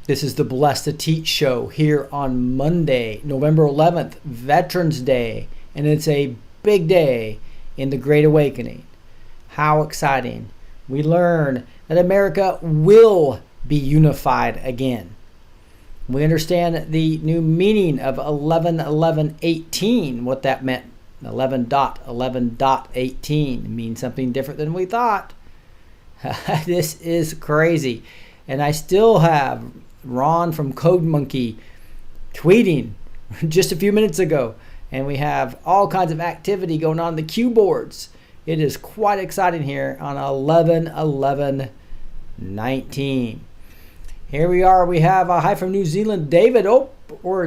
This is the Blessed to Teach show here on Monday, November 11th, Veterans Day, and it's a big day in the Great Awakening. How exciting. We learn that America will be unified again. We understand the new meaning of 11-11-18, what that meant. 11.11.18 means something different than we thought. This is crazy. And I still have Ron from Code Monkey tweeting just a few minutes ago. And we have all kinds of activity going on the Q boards. It is quite exciting here on 11-11-19. Here we are. We have a hi from New Zealand, David.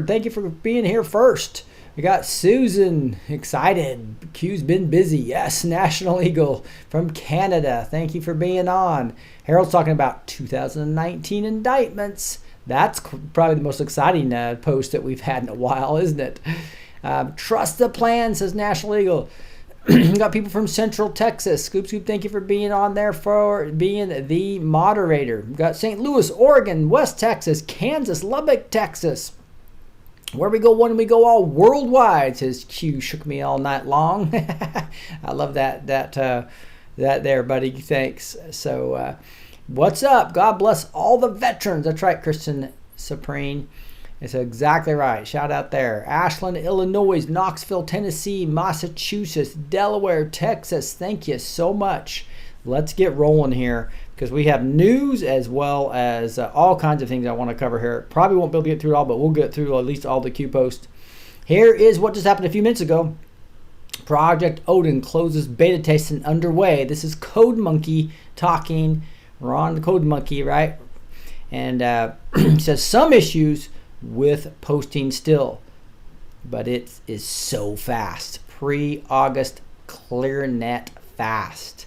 Thank you for being here first. We got Susan, excited. Q's been busy. Yes, National Eagle from Canada. Thank you for being on. Harold's talking about 2019 indictments. That's probably the most exciting post that we've had in a while, isn't it? Trust the plan, says National Eagle. We got people from Central Texas. Scoop, thank you for being on there, for being the moderator. We got St. Louis, Oregon, West Texas, Kansas, Lubbock, Texas. Where we go one, we go all worldwide, says Q. Shook me all night long. I love that there, buddy. Thanks. So, what's up? God bless all the veterans. That's right, Kristen Supreme. It's exactly right. Shout out there. Ashland, Illinois, Knoxville, Tennessee, Massachusetts, Delaware, Texas. Thank you so much. Let's get rolling here because we have news as well as all kinds of things I want to cover here. Probably won't be able to get through it all, but we'll get through at least all the Q posts. Here is what just happened a few minutes ago. Project Odin closes beta testing underway. This is Code Monkey talking. We're on the Code Monkey, right? And he says some issues with posting still, but it is so fast. Pre-August ClearNet fast.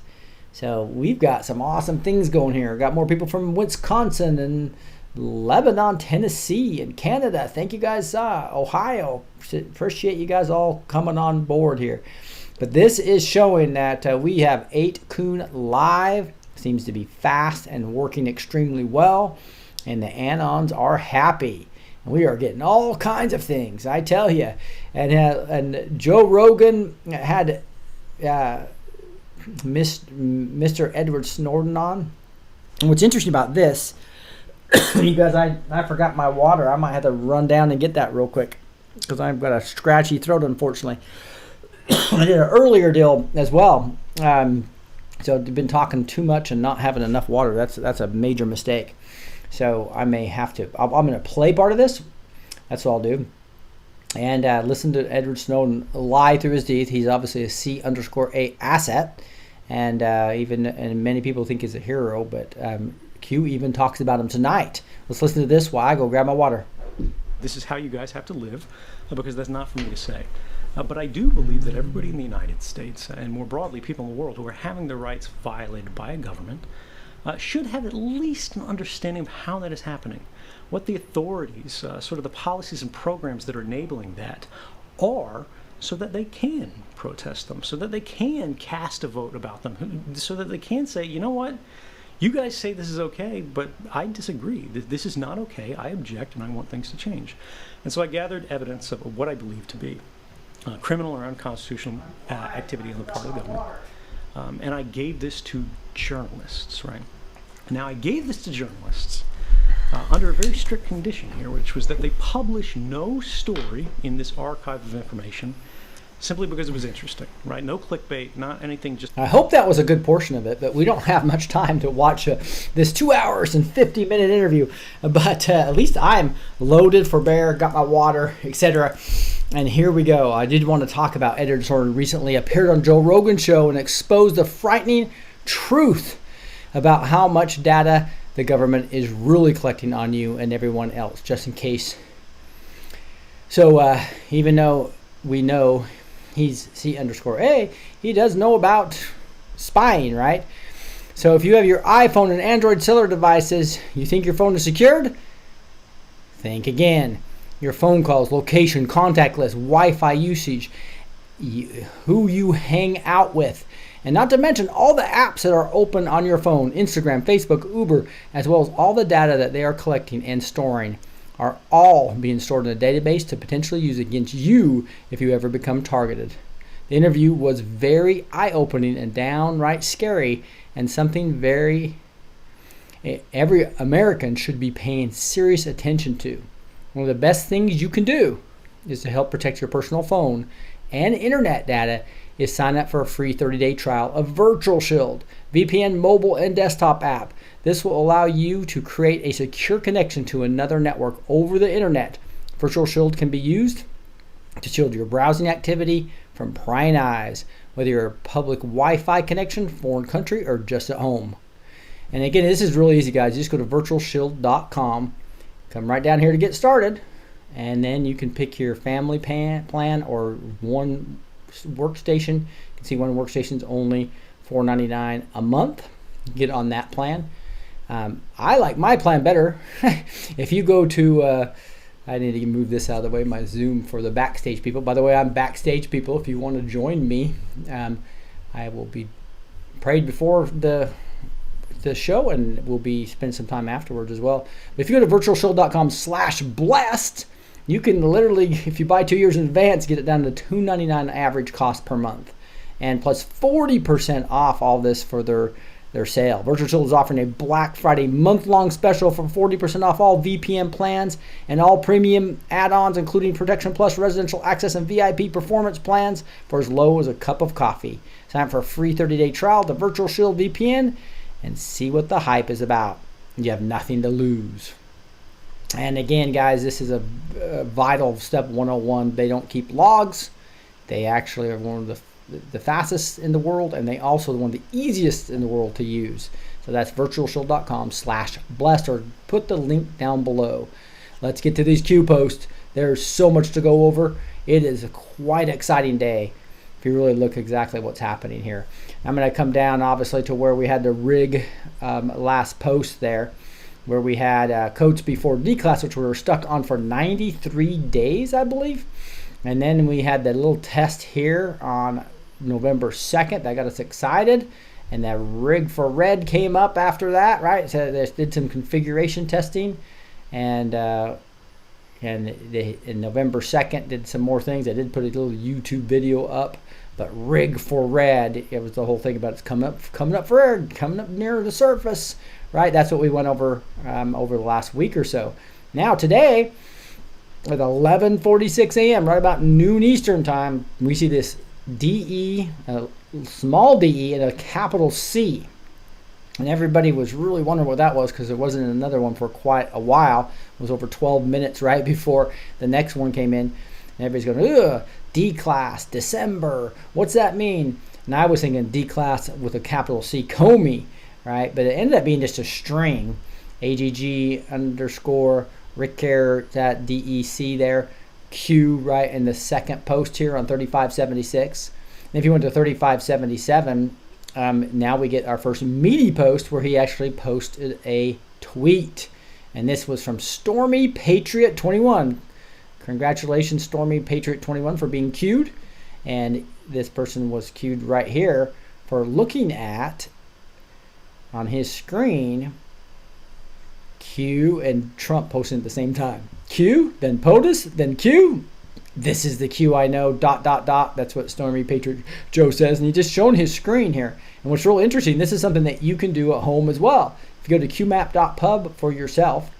So we've got some awesome things going here. Got more people from Wisconsin and Lebanon, Tennessee, and Canada. Thank you guys. Ohio. Appreciate you guys all coming on board here. But this is showing that we have 8kun live. Seems to be fast and working extremely well. And the Anons are happy. We are getting all kinds of things, I tell you. And Joe Rogan had Mr. Edward Snowden on. And what's interesting about this, you guys, I forgot my water. I might have to run down and get that real quick because I've got a scratchy throat, unfortunately. I did an earlier deal as well. So I've been talking too much and not having enough water. That's a major mistake. So I may have to, I'm going to play part of this. That's what I'll do. And listen to Edward Snowden lie through his teeth. He's obviously a C_A asset. And many people think he's a hero. But Q even talks about him tonight. Let's listen to this while I go grab my water. This is how you guys have to live, because that's not for me to say. But I do believe that everybody in the United States, and more broadly people in the world who are having their rights violated by a government, should have at least an understanding of how that is happening, what the authorities, sort of the policies and programs that are enabling that are, so that they can protest them, so that they can cast a vote about them, so that they can say, you know what, you guys say this is okay, but I disagree. This is not okay. I object and I want things to change. And so I gathered evidence of what I believe to be criminal or unconstitutional activity on the part of the government. And I gave this to journalists, right? Now, I gave this to journalists under a very strict condition here, which was that they publish no story in this archive of information simply because it was interesting, right? No clickbait, not anything just... I hope that was a good portion of it, but we don't have much time to watch this 2 hours and 50-minute interview. But at least I'm loaded for bear, got my water, etc. And here we go. I did want to talk about Edward Snowden recently appeared on Joe Rogan's show and exposed the frightening truth about how much data the government is really collecting on you and everyone else, just in case. So even though we know he's C_A, he does know about spying, right? So if you have your iPhone and Android cellular devices, you think your phone is secured? Think again. Your phone calls, location, contact list, Wi-Fi usage, who you hang out with, And not to mention all the apps that are open on your phone, Instagram, Facebook, Uber, as well as all the data that they are collecting and storing are all being stored in a database to potentially use against you if you ever become targeted. The interview was very eye-opening and downright scary, and something every American should be paying serious attention to. One of the best things you can do is to help protect your personal phone and internet data is sign up for a free 30-day trial of Virtual Shield, VPN mobile and desktop app. This will allow you to create a secure connection to another network over the internet. Virtual Shield can be used to shield your browsing activity from prying eyes, whether you're a public Wi-Fi connection, foreign country, or just at home. And again, this is really easy, guys. You just go to virtualshield.com, come right down here to get started, and then you can pick your family plan or one workstation. You can see one workstation's only $4.99 a month. Get on that plan. I like my plan better. If you go to I need to move this out of the way, my Zoom for the backstage people. By the way, I'm backstage people. If you want to join me, I will be prayed before the show, and we'll be spend some time afterwards as well. But if you go to virtualshield.com/blessed, you can literally, if you buy 2 years in advance, get it down to $2.99 average cost per month, and plus 40% off all this for their sale. Virtual Shield is offering a Black Friday month-long special for 40% off all VPN plans and all premium add-ons, including Protection Plus, Residential Access, and VIP Performance plans for as low as a cup of coffee. Sign up for a free 30-day trial to Virtual Shield VPN and see what the hype is about. You have nothing to lose. And again, guys, this is a vital step 101. They don't keep logs. They actually are one of the fastest in the world, and they also one of the easiest in the world to use. So that's virtualshield.com/blessed, or put the link down below. Let's get to these Q posts. There's so much to go over. It is a quite exciting day if you really look exactly what's happening here. I'm going to come down obviously to where we had the rig last post there, where we had codes before D-class, which we were stuck on for 93 days, I believe. And then we had the little test here on November 2nd. That got us excited. And that rig for red came up after that, right? So they did some configuration testing. And they, in November 2nd, did some more things. I did put a little YouTube video up. But rig for red, it was the whole thing about it's coming up for air, coming up near the surface, right? That's what we went over over the last week or so. Now today, at 11:46 a.m., right about noon Eastern time, we see this DE, a small DE, and a capital C. And everybody was really wondering what that was, because there wasn't another one for quite a while. It was over 12 minutes right before the next one came in. And everybody's going, ugh, D-class, December, what's that mean? And I was thinking D-class with a capital C, Comey, right? But it ended up being just a string, AGG_ Ricker, that DEC there, Q, right, in the second post here on 3576. And if you went to 3577, now we get our first meaty post where he actually posted a tweet. And this was from Stormy Patriot 21. Congratulations, Stormy Patriot 21, for being queued. And this person was queued right here for looking at, on his screen, Q and Trump posting at the same time. Q, then POTUS, then Q. This is the Q I know, ... That's what Stormy Patriot Joe says. And he just shown his screen here. And what's real interesting, this is something that you can do at home as well. If you go to qmap.pub for yourself,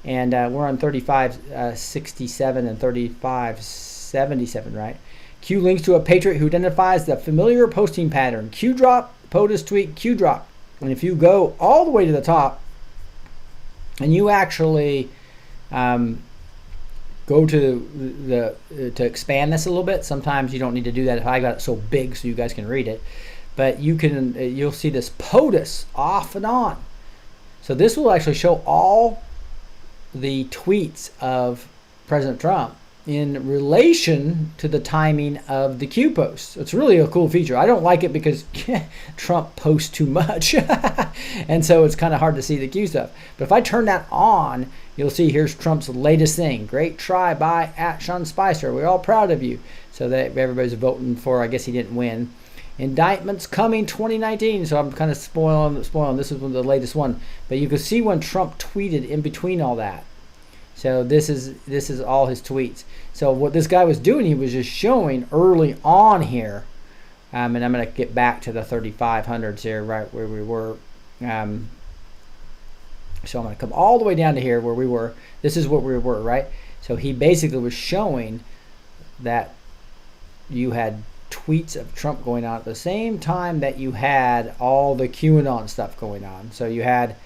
and we're on 3567 and 3577, right? Q links to a patriot who identifies the familiar posting pattern. Q drop, POTUS tweet, Q drop. And if you go all the way to the top, and you actually go to to expand this a little bit. Sometimes you don't need to do that if I got it so big so you guys can read it. But you'll see this POTUS off and on. So this will actually show all the tweets of President Trump in relation to the timing of the Q posts. It's really a cool feature. I don't like it because Trump posts too much. And so it's kind of hard to see the Q stuff. But if I turn that on, you'll see here's Trump's latest thing. Great try by @Sean Spicer. We're all proud of you. So that everybody's voting for, I guess he didn't win. Indictments coming 2019. So I'm kind of spoiling. This is the latest one. But you can see when Trump tweeted in between all that. So this is all his tweets. So what this guy was doing, he was just showing early on here. And I'm going to get back to the 3500s here, right where we were. So I'm going to come all the way down to here where we were. This is what we were, right? So he basically was showing that you had tweets of Trump going on at the same time that you had all the QAnon stuff going on. So you had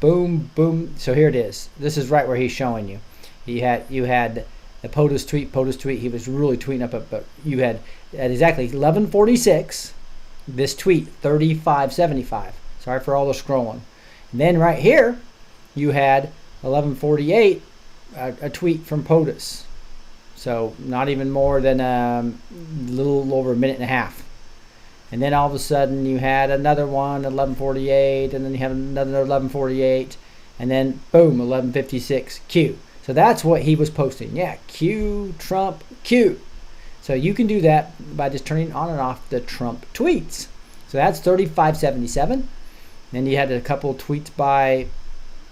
boom, boom. So here it is. This is right where he's showing you. You had the POTUS tweet. He was really tweeting up, but you had at exactly 11:46 this tweet 3575. Sorry for all the scrolling. And then right here you had 11:48 a tweet from POTUS. So not even more than a little over a minute and a half. And then all of a sudden you had another one, 11:48, and then you have another 11:48, and then boom, 11:56 Q. So that's what he was posting. Yeah, Q, Trump, Q. So you can do that by just turning on and off the Trump tweets. So that's 3577. Then you had a couple tweets by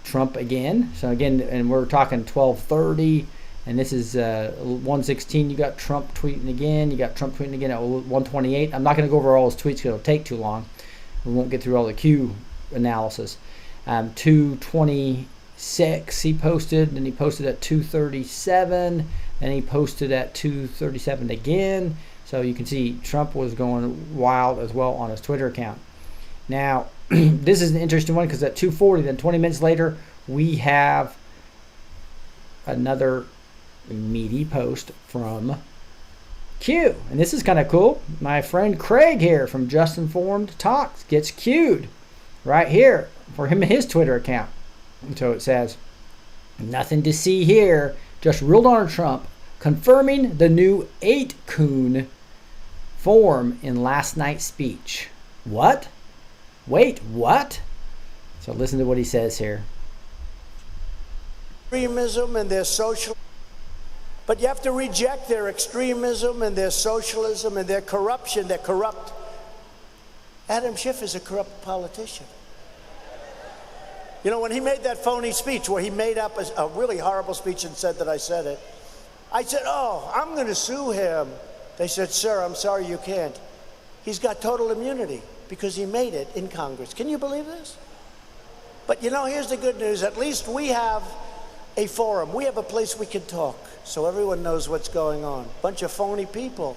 Trump again. So again, and we're talking 12:30. And this is 1:16. You got Trump tweeting again. You got Trump tweeting again at 1:28. I'm not going to go over all his tweets because it'll take too long. We won't get through all the Q analysis. 2:26 he posted. Then he posted at 2:37. Then he posted at 2:37 again. So you can see Trump was going wild as well on his Twitter account. Now, this is an interesting one because at 2:40, then 20 minutes later, we have another meaty post from Q. And this is kind of cool. My friend Craig here from Just Informed Talks gets Q'd right here for him and his Twitter account. And so it says, nothing to see here, just real Donald Trump confirming the new 8-coon form in last night's speech. What? Wait, what? So listen to what he says here. Extremism and their social, but you have to reject their extremism and their socialism and their corruption. They're corrupt. Adam Schiff is a corrupt politician. You know, when he made that phony speech where he made up a really horrible speech and said that I said it, I said, oh, I'm going to sue him. They said, sir, I'm sorry, you can't. He's got total immunity because he made it in Congress. Can you believe this? But you know, here's the good news. At least we have a forum. We have a place we can talk so everyone knows what's going on. Bunch of phony people.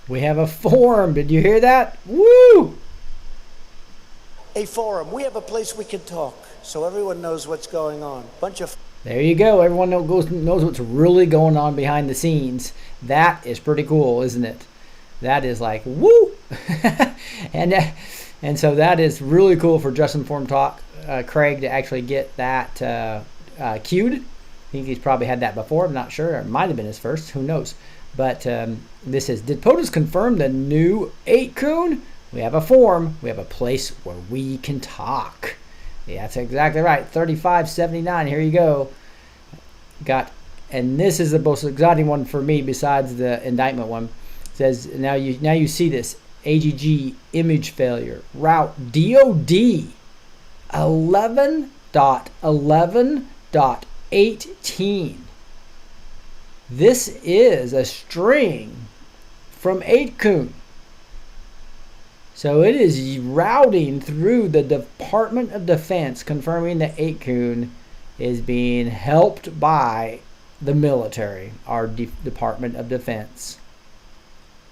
We have a forum. Did you hear that? Woo! A forum. We have a place we can talk so everyone knows what's going on. Bunch of. There you go. Everyone knows what's really going on behind the scenes. That is pretty cool, isn't it? That is like, woo! and so that is really cool for Just Informed Talk, Craig, to actually get that queued. I think he's probably had that before. I'm not sure. It might have been his first. Who knows? But this is, did POTUS confirm the new 8-coon? We have a forum. We have a place where we can talk. Yeah, that's exactly right. 3579. Here you go. And this is the most exciting one for me besides the indictment one. It says now you see this AGG image failure route DOD 11.11.18. This is a string from 8-coon. So it is routing through the Department of Defense, confirming that 8-coon is being helped by the military, our Department of Defense.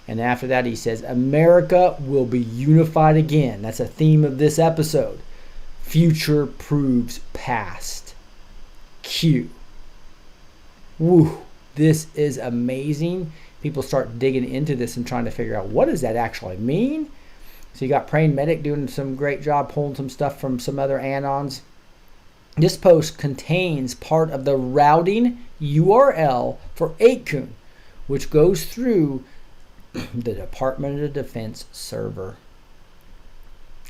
And after that, he says, America will be unified again. That's a theme of this episode. Future proves past. Q. Woo. This is amazing. People start digging into this and trying to figure out, what does that actually mean? So you got Praying Medic doing some great job pulling some stuff from some other anons. This post contains part of the routing URL for 8-coon, which goes through the Department of Defense server.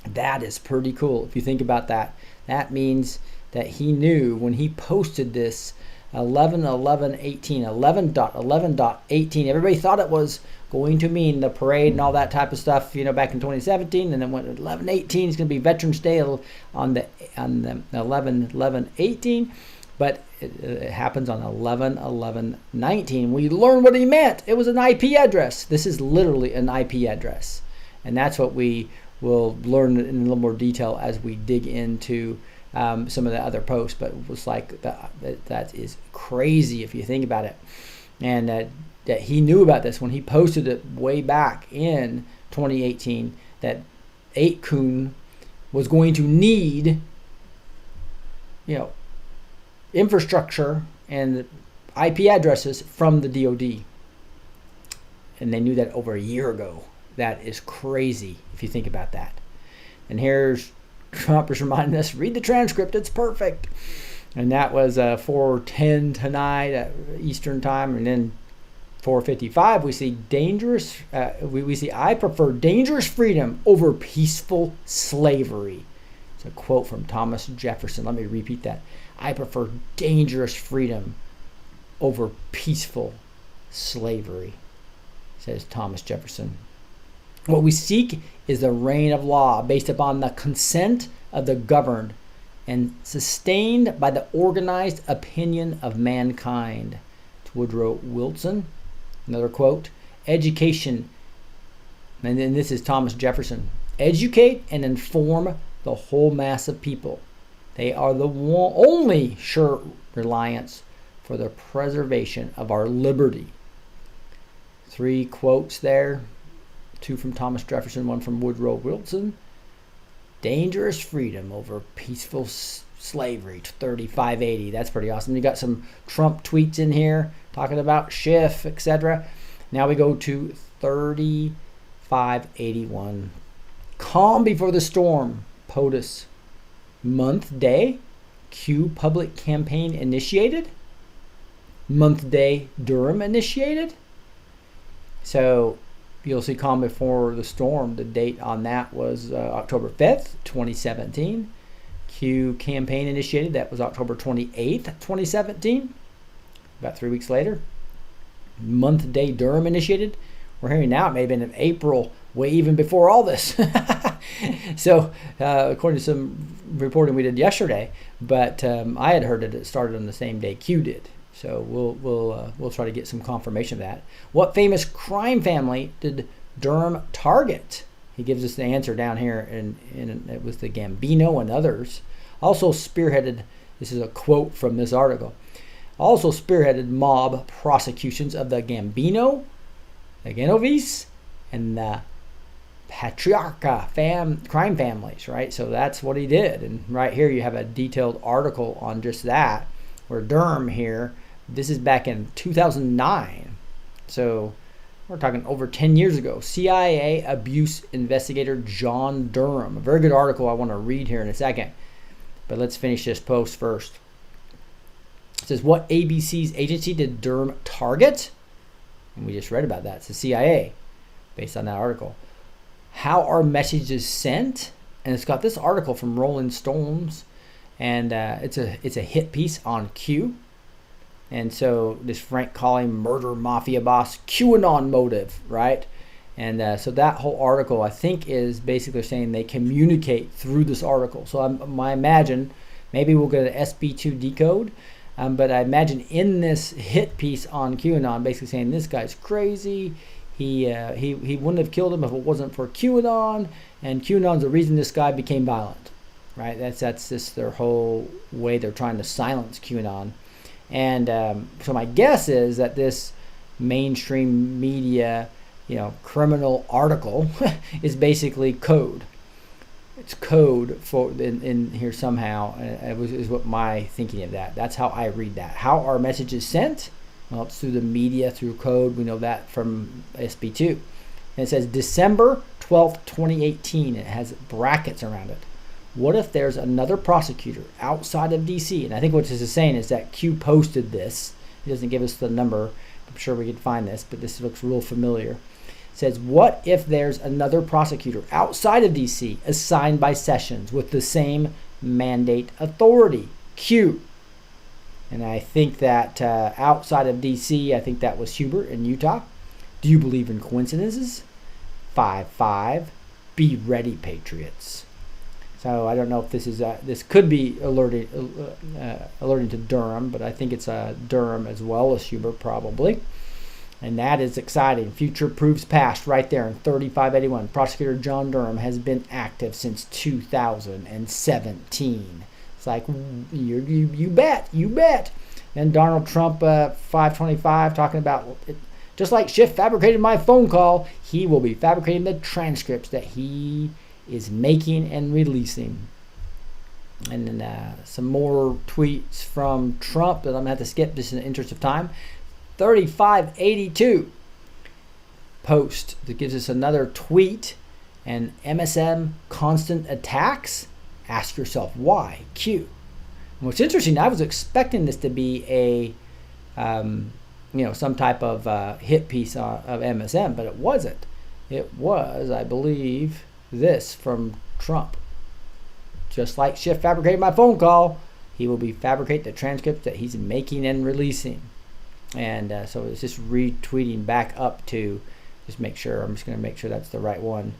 That is pretty cool. If you think about that, that means that he knew when he posted this 11.11.18, 11.11.18. Everybody thought it was going to mean the parade and all that type of stuff, back in 2017, and then went 11.18 is going to be Veterans Day on the 11.11.18, but it happens on 11.11.19. We learned what he meant. It was an IP address. This is literally an IP address, and that's what we will learn in a little more detail as we dig into some of the other posts. But it was like that is crazy if you think about it, and that he knew about this when he posted it way back in 2018, that 8kun was going to need infrastructure and IP addresses from the DoD, and they knew that over a year ago. That is crazy if you think about that. And here's Trump is reminding us, read the transcript, it's perfect. And that was 4:10 tonight at Eastern time, and then 4:55 we see we see I prefer dangerous freedom over peaceful slavery. It's a quote from Thomas Jefferson. Let me repeat that. I prefer dangerous freedom over peaceful slavery, says Thomas Jefferson. What we seek is the reign of law based upon the consent of the governed and sustained by the organized opinion of mankind. It's Woodrow Wilson. Another quote, education, and then this is Thomas Jefferson, educate and inform the whole mass of people. They are the only sure reliance for the preservation of our liberty. 3 quotes there, 2 from Thomas Jefferson, 1 from Woodrow Wilson. Dangerous freedom over peaceful slavery, 3580. That's pretty awesome. You got some Trump tweets in here talking about Schiff, etc. Now we go to 3581. Calm before the storm, POTUS. Month day, Q public campaign initiated. Month day, Durham initiated. So you'll see calm before the storm. The date on that was October 5th, 2017. Q campaign initiated. That was October 28th, 2017. About 3 weeks later. Month day, Durham initiated. We're hearing now it may have been in April, way even before all this. So, according to some reporting we did yesterday, but I had heard that it started on the same day Q did. So we'll try to get some confirmation of that. What famous crime family did Durham target? He gives us the answer down here, and it was the Gambino and others. Also spearheaded. This is a quote from this article. Also spearheaded mob prosecutions of the Gambino, the Genovese, and the Patriarca crime families, right? So that's what he did. And right here you have a detailed article on just that, where Durham here, this is back in 2009. So we're talking over 10 years ago. CIA abuse investigator John Durham. A very good article I want to read here in a second. But let's finish this post first. It says, what ABC's agency did Durham target? And we just read about that. It's the CIA, based on that article. How are messages sent? And it's got this article from Rolling Stones, and it's a hit piece on Q. And so this Frank Colley murder mafia boss, QAnon motive, right? And so that whole article, I think, is basically saying they communicate through this article. So I imagine maybe we'll get an SB2 decode. But I imagine in this hit piece on QAnon, basically saying this guy's crazy. He wouldn't have killed him if it wasn't for QAnon, and QAnon's the reason this guy became violent, right? That's just their whole way they're trying to silence QAnon. And so my guess is that this mainstream media, criminal article is basically code. It's code for in here somehow. Is what my thinking of that. That's how I read that. How are messages sent? Well, it's through the media, through code. We know that from SB2. And it says December 12th, 2018. It has brackets around it. What if there's another prosecutor outside of D.C.? And I think what this is saying is that Q posted this. He doesn't give us the number. I'm sure we could find this, but this looks real familiar. It says, what if there's another prosecutor outside of D.C. assigned by Sessions with the same mandate authority? Q. And I think that outside of D.C., I think that was Hubert in Utah. Do you believe in coincidences? 5-5. Be ready, Patriots. So I don't know if this could be alerting to Durham, but I think it's Durham as well as Hubert probably. And that is exciting. Future proofs past right there in 3581. Prosecutor John Durham has been active since 2017. It's like, you bet. And Donald Trump, 525, talking about, just like Schiff fabricated my phone call, he will be fabricating the transcripts that he is making and releasing. And then some more tweets from Trump that I'm going to have to skip just in the interest of time. 3582 post that gives us another tweet. And MSM constant attacks. Ask yourself why. Q. And what's interesting, I was expecting this to be a some type of hit piece of MSM, but it wasn't. It was, I believe, this from Trump. Just like Schiff fabricated my phone call, he will be fabricating the transcripts that he's making and releasing. And so it's just retweeting back up to just make sure. I'm just going to make sure that's the right one.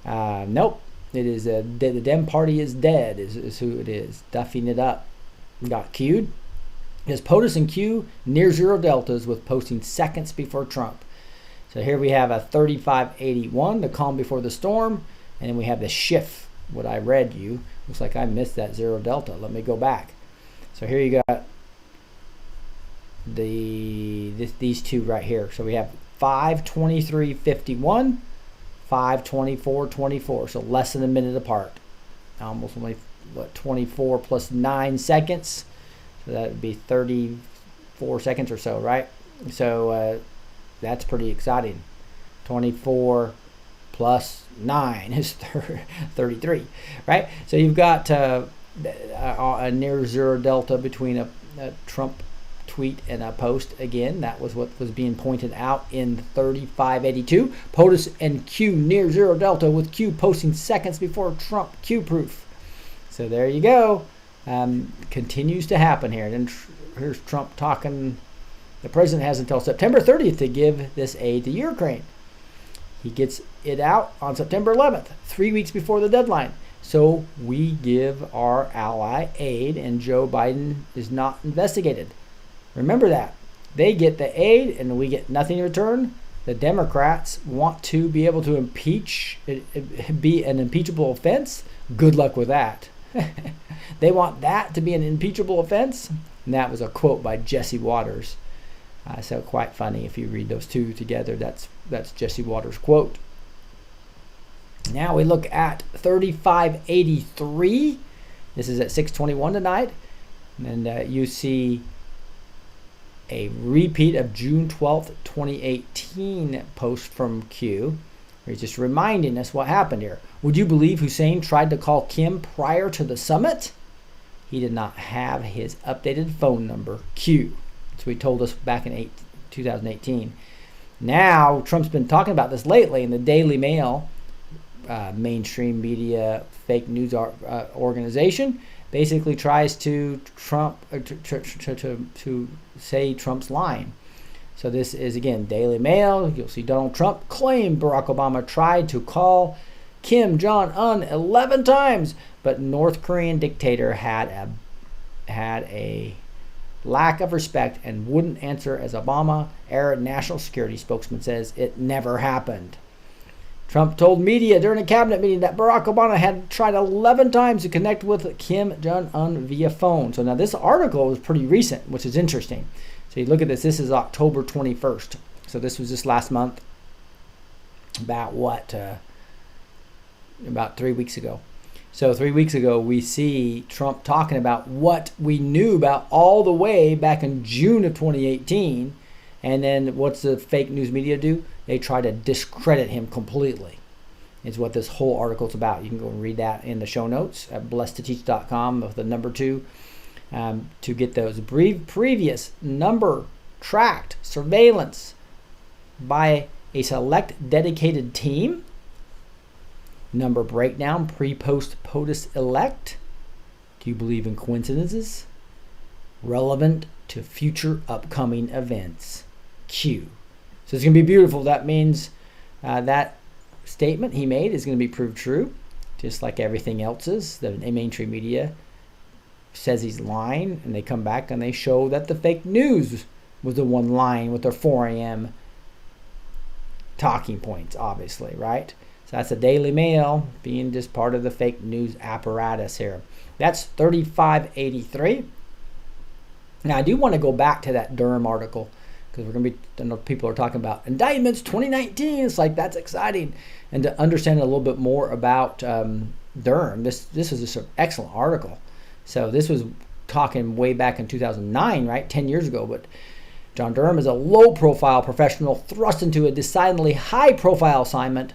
Nope. It is the Dem Party is dead is who it is. Duffing it up. Got queued. Is POTUS and Q near zero deltas with posting seconds before Trump. So here we have a 3581, the calm before the storm. And then we have the Schiff, what I read you. Looks like I missed that zero delta. Let me go back. So here you got these two right here. So we have 5:23:51, 5:24:24. So less than a minute apart. Almost only 24 plus 9 seconds. So that would be 34 seconds or so, right? So that's pretty exciting. 24 plus 9 is 33, right? So you've got a near zero delta between a Trump tweet and a post. Again, that was what was being pointed out in 3582. POTUS and Q near zero delta with Q posting seconds before Trump. Q proof. So there you go. Continues to happen here. And then here's Trump talking. The president has until September 30th to give this aid to Ukraine. He gets it out on September 11th, 3 weeks before the deadline. So we give our ally aid and Joe Biden is not investigated. Remember that. They get the aid and we get nothing in return. The Democrats want to be able to impeach, it be an impeachable offense. Good luck with that. They want that to be an impeachable offense. And that was a quote by Jesse Waters. So quite funny if you read those two together. That's Jesse Waters' quote. Now we look at 3583. This is at 6:21 tonight. And you see a repeat of June 12th, 2018 post from Q. Where he's just reminding us what happened here. Would you believe Hussein tried to call Kim prior to the summit? He did not have his updated phone number. Q. So he told us back in 2018. Now, Trump's been talking about this lately in the Daily Mail, mainstream media fake news organization, basically tries to say Trump's lying. So this is, again, Daily Mail. You'll see Donald Trump claimed Barack Obama tried to call Kim Jong-un 11 times, but North Korean dictator had a lack of respect and wouldn't answer as Obama-era national security spokesman says it never happened. Trump told media during a cabinet meeting that Barack Obama had tried 11 times to connect with Kim Jong-un via phone. So now this article is pretty recent, which is interesting. So you look at this. This is October 21st. So this was just last month. About what? About 3 weeks ago. So 3 weeks ago, we see Trump talking about what we knew about all the way back in June of 2018. And then what's the fake news media do? They try to discredit him completely. Is what this whole article is about. You can go and read that in the show notes at blessedtoteach.com with the number 2 to get those previous number tracked surveillance by a select dedicated team. Number breakdown, pre-post POTUS elect. Do you believe in coincidences? relevant to future upcoming events. Q. So it's going to be beautiful. That means that statement he made is going to be proved true, just like everything else is. The mainstream media says he's lying, and they come back and they show that the fake news was the one lying with their 4 a.m. talking points, obviously, right? So that's the Daily Mail being just part of the fake news apparatus here. That's 3583. Now, I do want to go back to that Durham article, because we're going to be, I know people are talking about indictments 2019. It's like, that's exciting. And to understand a little bit more about Durham, this is just an excellent article. So this was talking way back in 2009, right? 10 years ago. But John Durham is a low-profile professional thrust into a decidedly high-profile assignment.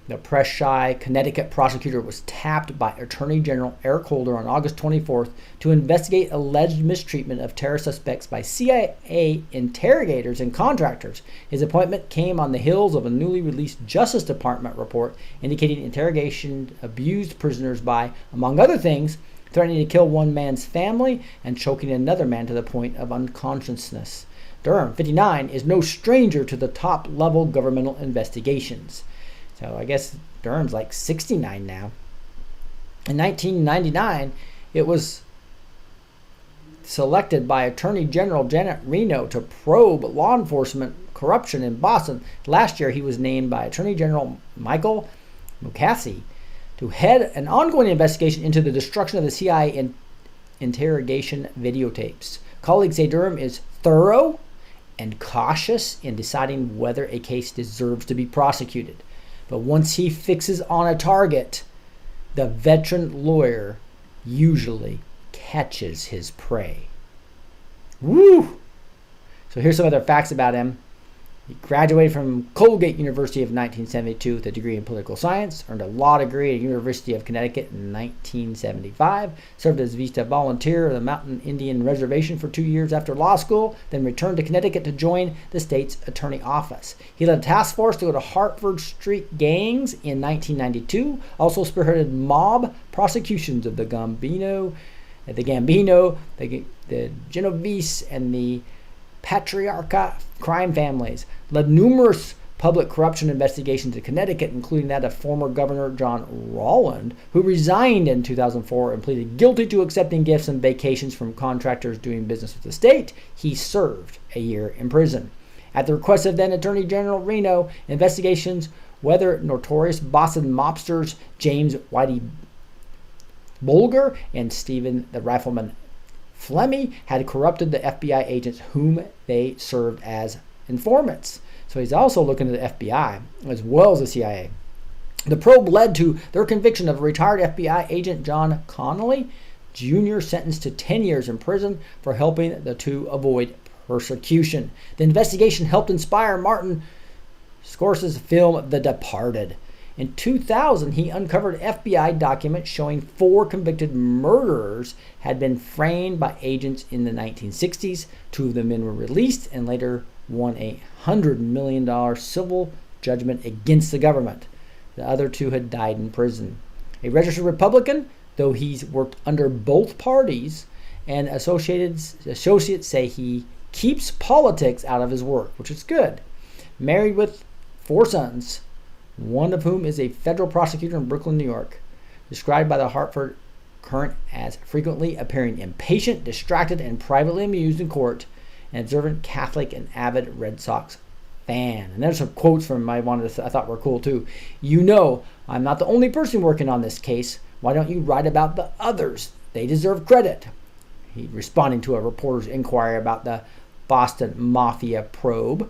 The press-shy Connecticut prosecutor was tapped by Attorney General Eric Holder on August 24th to investigate alleged mistreatment of terror suspects by CIA interrogators and contractors. His appointment came on the heels of a newly released Justice Department report indicating interrogation abused prisoners by, among other things, threatening to kill one man's family and choking another man to the point of unconsciousness. Durham, 59, is no stranger to the top-level governmental investigations. So I guess Durham's like 69 now. In 1999, it was selected by Attorney General Janet Reno to probe law enforcement corruption in Boston. Last year, he was named by Attorney General Michael Mukasey to head an ongoing investigation into the destruction of the CIA interrogation videotapes. Colleagues say Durham is thorough and cautious in deciding whether a case deserves to be prosecuted. But once he fixes on a target, the veteran lawyer usually catches his prey. Woo! So here's some other facts about him. He graduated from Colgate University of 1972 with a degree in political science, earned a law degree at the University of Connecticut in 1975, served as Vista volunteer of the Mountain Indian Reservation for 2 years after law school, then returned to Connecticut to join the state's attorney office. He led a task force to go to Hartford Street gangs in 1992, also spearheaded mob prosecutions of the Gambino, the Genovese, and the Patriarcha crime families, led numerous public corruption investigations in Connecticut, including that of former Governor John Rowland, who resigned in 2004 and pleaded guilty to accepting gifts and vacations from contractors doing business with the state. He served a year in prison. At the request of then Attorney General Reno, investigations whether notorious Boston mobsters James Whitey Bulger and Stephen the Rifleman Flemmy had corrupted the FBI agents whom they served as informants. So he's also looking at the FBI as well as the CIA. The probe led to their conviction of retired FBI agent John Connolly, Jr., sentenced to 10 years in prison for helping the two avoid persecution. The investigation helped inspire Martin Scorsese's film The Departed. In 2000, he uncovered FBI documents showing 4 convicted murderers had been framed by agents in the 1960s. 2 of the men were released and later won a $100 million civil judgment against the government. The other 2 had died in prison. A registered Republican, though he's worked under both parties, and associates say he keeps politics out of his work, which is good. Married with 4 sons, one of whom is a federal prosecutor in Brooklyn, New York, described by the Hartford Courant as frequently appearing impatient, distracted, and privately amused in court, an observant Catholic and avid Red Sox fan. And there's some quotes from him I thought were cool too. You know, I'm not the only person working on this case. Why don't you write about the others? They deserve credit. He responding to a reporter's inquiry about the Boston Mafia probe.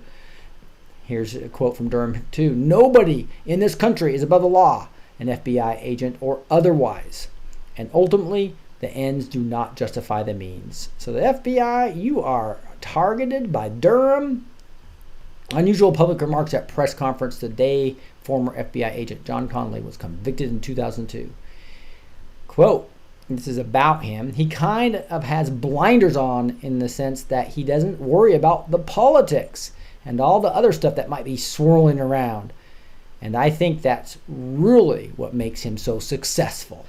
Here's a quote from Durham, too. Nobody in this country is above the law, an FBI agent or otherwise. And ultimately, the ends do not justify the means. So the FBI, you are targeted by Durham. Unusual public remarks at press conference the day former FBI agent John Connolly was convicted in 2002. Quote, this is about him. He kind of has blinders on in the sense that he doesn't worry about the politics and all the other stuff that might be swirling around. And I think that's really what makes him so successful.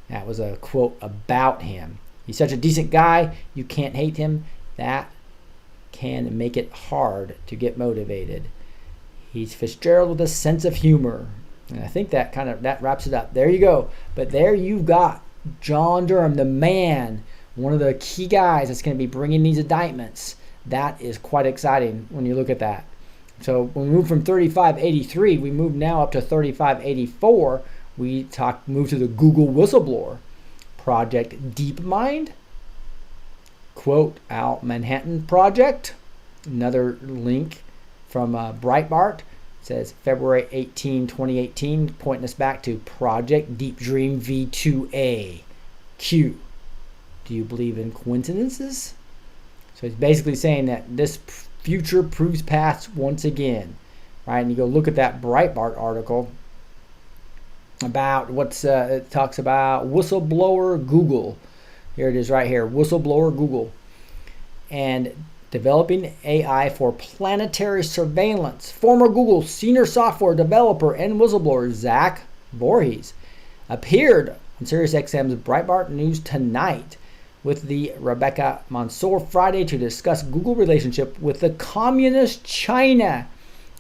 That was a quote about him. He's such a decent guy, you can't hate him. That can make it hard to get motivated. He's Fitzgerald with a sense of humor. And I think that wraps it up. There you go. But there you've got John Durham, the man, one of the key guys that's going to be bringing these indictments. That is quite exciting when you look at that. So when we move from 3583, we move now up to 3584. We move to the Google whistleblower project DeepMind. Quote out Manhattan Project. Another link from Breitbart. It says February 18, 2018, pointing us back to Project Deep Dream V2A. Q. Do you believe in coincidences? So he's basically saying that this future proves past once again, right? And you go look at that Breitbart article about it talks about whistleblower Google. Here it is right here, whistleblower Google. And developing AI for planetary surveillance. Former Google senior software developer and whistleblower Zach Voorhees appeared on SiriusXM's Breitbart News Tonight with the Rebecca Mansour Friday to discuss Google relationship with the communist China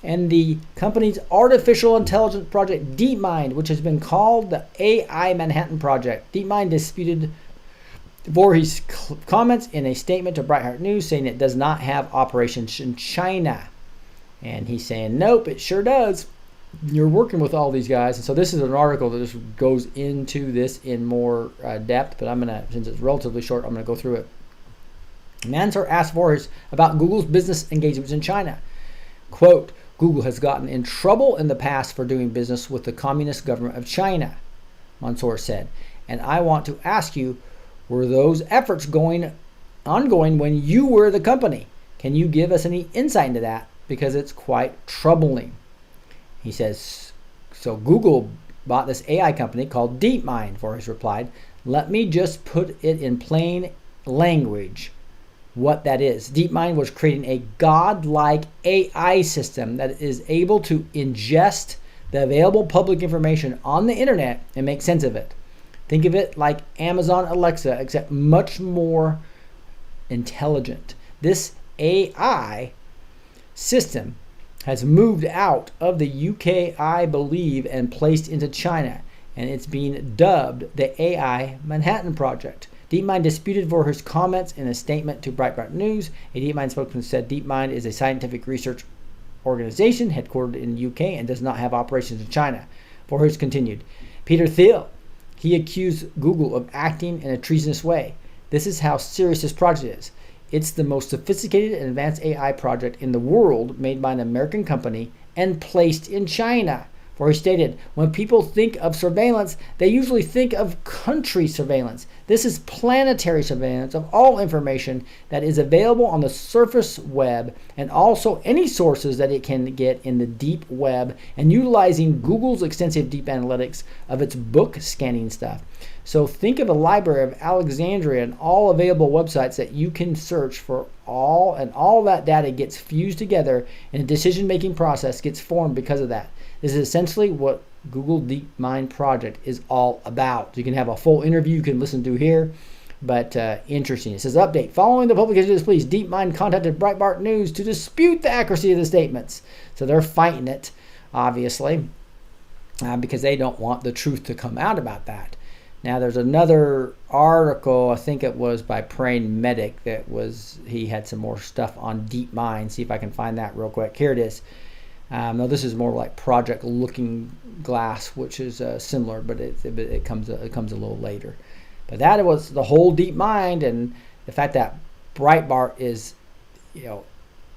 and the company's artificial intelligence project DeepMind, which has been called the AI Manhattan Project. DeepMind disputed Voorhees' comments in a statement to Breitbart News, saying it does not have operations in China. And he's saying, nope, it sure does. You're working with all these guys. And so this is an article that just goes into this in more depth, but since it's relatively short, I'm going to go through it. Mansour asked Voorhees about Google's business engagements in China. Quote, Google has gotten in trouble in the past for doing business with the Communist government of China, Mansour said. And I want to ask you, were those efforts ongoing when you were the company? Can you give us any insight into that? Because it's quite troubling. He says, so Google bought this AI company called DeepMind, Voorhees replied. Let me just put it in plain language what that is. DeepMind was creating a godlike AI system that is able to ingest the available public information on the internet and make sense of it. Think of it like Amazon Alexa, except much more intelligent. This AI system has moved out of the UK, I believe, and placed into China, and it's being dubbed the AI Manhattan Project. DeepMind disputed Voorhees' comments in a statement to Breitbart News. A DeepMind spokesman said DeepMind is a scientific research organization headquartered in the UK and does not have operations in China. Voorhees continued. Peter Thiel, he accused Google of acting in a treasonous way. This is how serious this project is. It's the most sophisticated and advanced AI project in the world made by an American company and placed in China. For he stated, when people think of surveillance, they usually think of country surveillance. This is planetary surveillance of all information that is available on the surface web and also any sources that it can get in the deep web and utilizing Google's extensive deep analytics of its book scanning stuff. So think of a library of Alexandria and all available websites that you can search for all, and all that data gets fused together and a decision-making process gets formed because of that. This is essentially what Google DeepMind project is all about. You can have a full interview you can listen to here, but interesting. It says, update. Following the publication of this release, DeepMind contacted Breitbart News to dispute the accuracy of the statements. So they're fighting it, obviously, because they don't want the truth to come out about that. Now, there's another article, I think it was by Praying Medic, he had some more stuff on DeepMind. See if I can find that real quick. Here it is. No, this is more like Project Looking Glass, which is similar, but it comes a little later. But that was the whole DeepMind, and the fact that Breitbart is,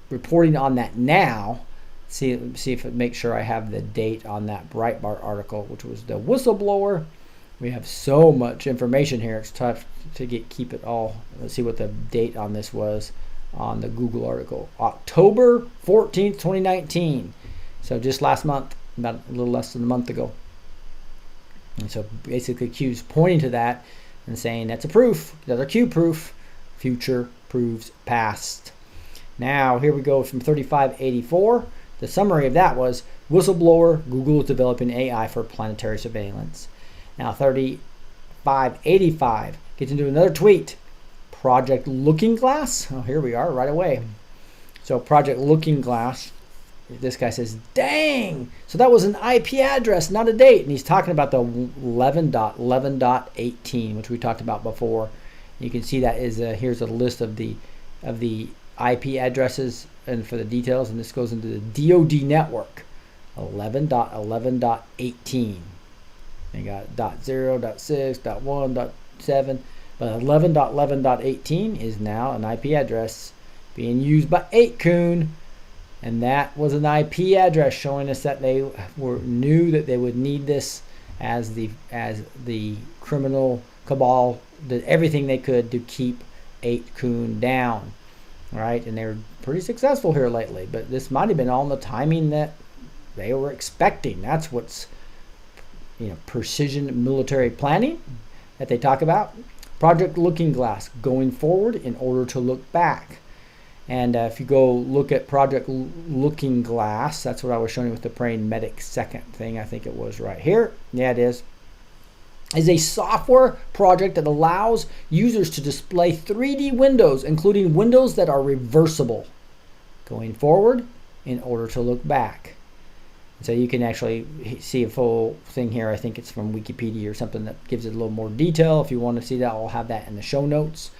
reporting on that now. See if it makes sure I have the date on that Breitbart article, which was the whistleblower. We have so much information here; it's tough to keep it all. Let's see what the date on this was on the Google article. October 14th, 2019. So just last month, about a little less than a month ago. And so basically Q's pointing to that and saying that's a proof, another Q proof, future proves past. Now here we go from 3584. The summary of that was whistleblower, Google is developing AI for planetary surveillance. Now 3585 gets into another tweet. Project Looking Glass. Oh, here we are right away. So Project Looking Glass, this guy says, dang! So that was an IP address, not a date. And he's talking about the 11.11.18, which we talked about before. You can see that is here's a list of the IP addresses and for the details, and this goes into the DoD network. 11.11.18. You got .0, .6, .1, .7, but 11.11.18 is now an IP address being used by 8kun, and that was an IP address showing us that they knew that they would need this as the criminal cabal did everything they could to keep 8kun down, right? And they were pretty successful here lately, but this might have been all in the timing that they were expecting. That's what's, precision military planning that they talk about. Project Looking Glass, going forward in order to look back. And if you go look at Project Looking Glass, that's what I was showing you with the Praying Medic second thing. I think it was right here. Yeah, it is a software project that allows users to display 3D windows, including windows that are reversible, going forward in order to look back. So you can actually see a full thing here. I think it's from Wikipedia or something that gives it a little more detail. If you want to see that, I'll have that in the show notes.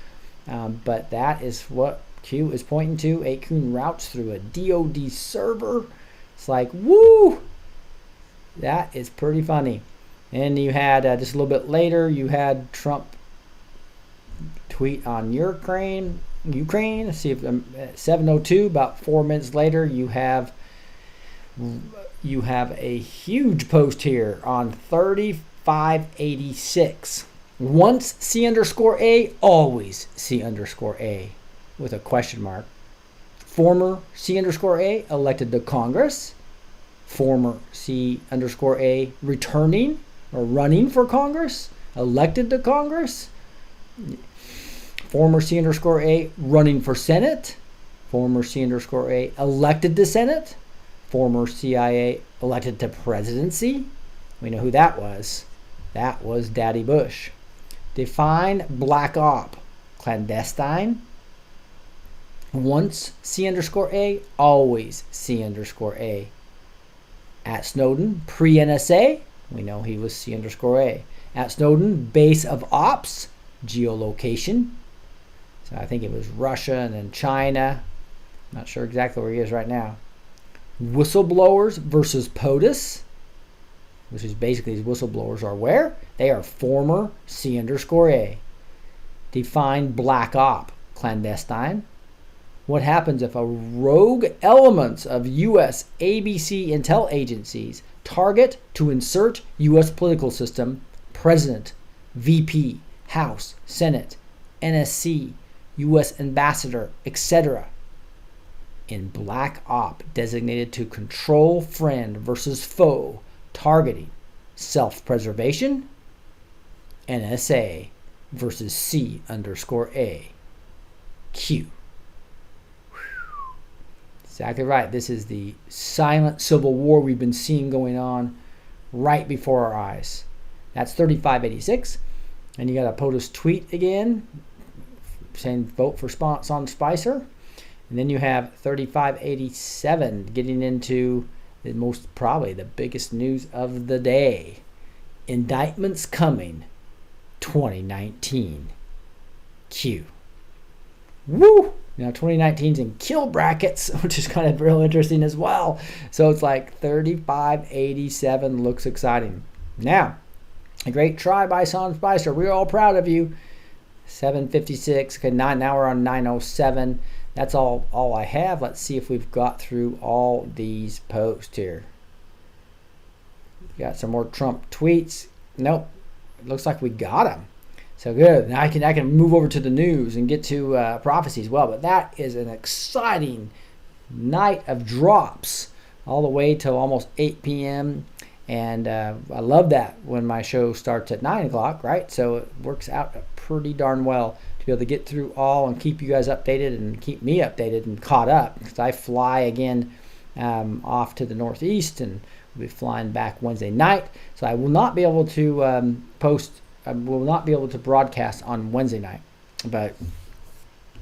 But that is what Q is pointing to. 8kun routes through a DoD server. It's like, woo! That is pretty funny. And you had, just a little bit later, you had Trump tweet on Ukraine. Let's see if 7:02, about 4 minutes later, you have a huge post here on 3586. Once C_A, always C_A, with a question mark. Former C_A elected to Congress. Former C_A returning or running for Congress, elected to Congress. Former C_A running for Senate. Former C_A elected to Senate. Former CIA elected to presidency. We know who that was. That was Daddy Bush. Define black op. Clandestine. Once C_A, always C_A. At Snowden, pre-NSA, we know he was C_A. At Snowden, base of ops, geolocation. So I think it was Russia and then China. Not sure exactly where he is right now. Whistleblowers versus POTUS, which is basically these whistleblowers are where? They are former C_A. Define black op, clandestine. What happens if a rogue elements of U.S. ABC intel agencies target to insert U.S. political system, president, VP, House, Senate, NSC, U.S. ambassador, etc. in black op designated to control friend versus foe, targeting, self-preservation, NSA versus C_A. Q. Exactly right. This is the silent civil war we've been seeing going on right before our eyes. That's 3586. And you got a POTUS tweet again saying vote for Sean Spicer. And then you have 3587 getting into probably the biggest news of the day. Indictments coming 2019. Q. Woo! Now 2019's in kill brackets, which is kind of real interesting as well. So it's like 3587 looks exciting. Now, a great try by Sean Spicer. We're all proud of you. 756, okay, now we're on 907. That's all I have. Let's see if we've got through all these posts here. Got some more Trump tweets. Nope. It looks like we got them. So good. Now I can move over to the news and get to prophecy as well. But that is an exciting night of drops all the way till almost 8 p.m. And I love that when my show starts at 9 o'clock, right? So it works out pretty darn well to be able to get through all and keep you guys updated and keep me updated and caught up. Because I fly again off to the Northeast and we'll be flying back Wednesday night. So I will not be able to I will not be able to broadcast on Wednesday night. But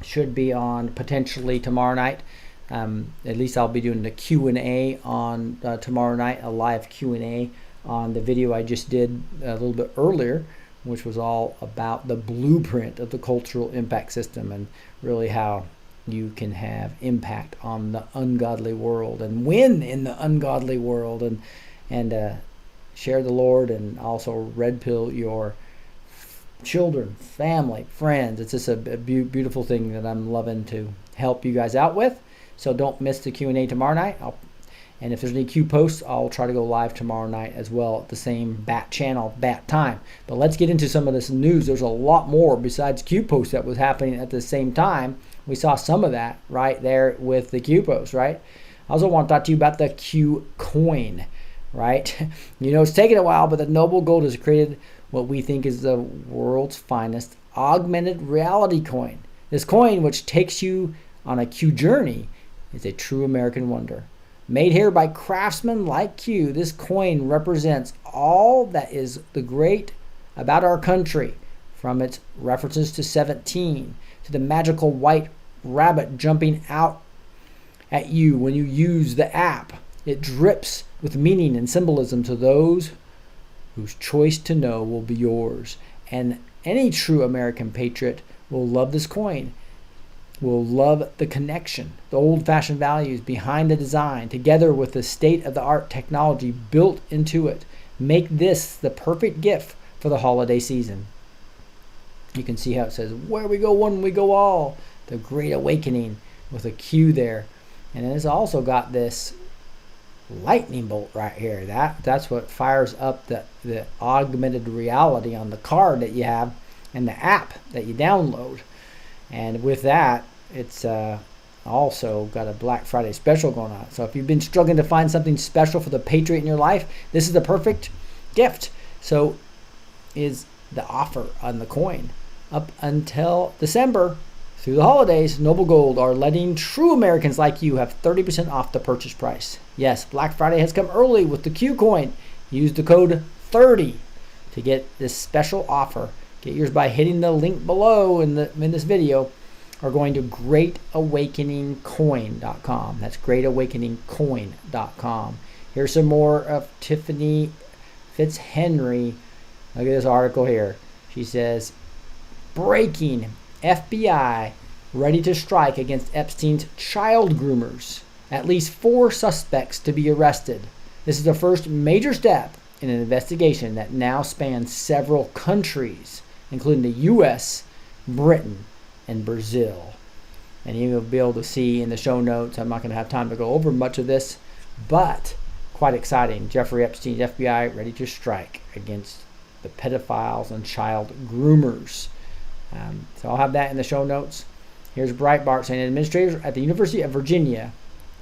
should be on potentially tomorrow night. At least I'll be doing the Q&A on tomorrow night, a live Q&A on the video I just did a little bit earlier, which was all about the blueprint of the cultural impact system and really how you can have impact on the ungodly world and win in the ungodly world and share the Lord and also red pill your children, family, friends. It's just a beautiful thing that I'm loving to help you guys out with. So don't miss the Q&A tomorrow night. And if there's any Q posts, I'll try to go live tomorrow night as well at the same bat channel, bat time. But let's get into some of this news. There's a lot more besides Q posts that was happening at the same time. We saw some of that right there with the Q posts, right? I also want to talk to you about the Q coin, right? You know, it's taken a while, but the Noble Gold has created what we think is the world's finest augmented reality coin. This coin, which takes you on a Q journey, is a true American wonder. Made here by craftsmen like Q, this coin represents all that is the great about our country, from its references to 17, to the magical white rabbit jumping out at you when you use the app. It drips with meaning and symbolism to those whose choice to know will be yours. And any true American patriot will love this coin, will love the connection, the old-fashioned values behind the design, together with the state-of-the-art technology built into it. Make this the perfect gift for the holiday season. You can see how it says, where we go one, we go all. The Great Awakening with a Q there. And it's also got this lightning bolt right here. That's what fires up the augmented reality on the card that you have and the app that you download. And with that, it's also got a Black Friday special going on. So if you've been struggling to find something special for the patriot in your life, this is the perfect gift. So is the offer on the coin. Up until December, through the holidays, Noble Gold are letting true Americans like you have 30% off the purchase price. Yes, Black Friday has come early with the Q coin. Use the code 30 to get this special offer. Get yours by hitting the link below in this video or going to greatawakeningcoin.com. That's greatawakeningcoin.com. Here's some more of Tiffany Fitzhenry. Look at this article here. She says, breaking, FBI ready to strike against Epstein's child groomers. At least 4 suspects to be arrested. This is the first major step in an investigation that now spans several countries, including the U.S., Britain, and Brazil. And you'll be able to see in the show notes, I'm not going to have time to go over much of this, but quite exciting. Jeffrey Epstein's FBI ready to strike against the pedophiles and child groomers. So I'll have that in the show notes. Here's Breitbart saying administrators at the University of Virginia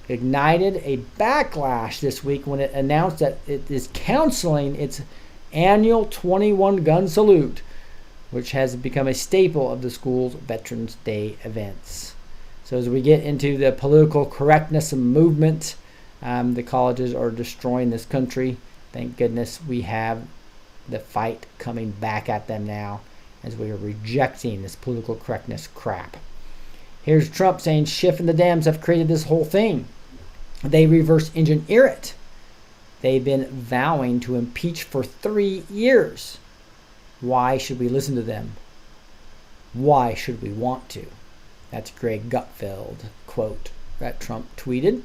ignited a backlash this week when it announced that it is canceling its annual 21 gun salute, which has become a staple of the school's Veterans Day events. So as we get into the political correctness movement, the colleges are destroying this country. Thank goodness we have the fight coming back at them now as we are rejecting this political correctness crap. Here's Trump saying Schiff and the Dems have created this whole thing. They reverse engineer it. They've been vowing to impeach for 3 years. Why should we listen to them? Why should we want to? That's Greg Gutfeld quote that Trump tweeted.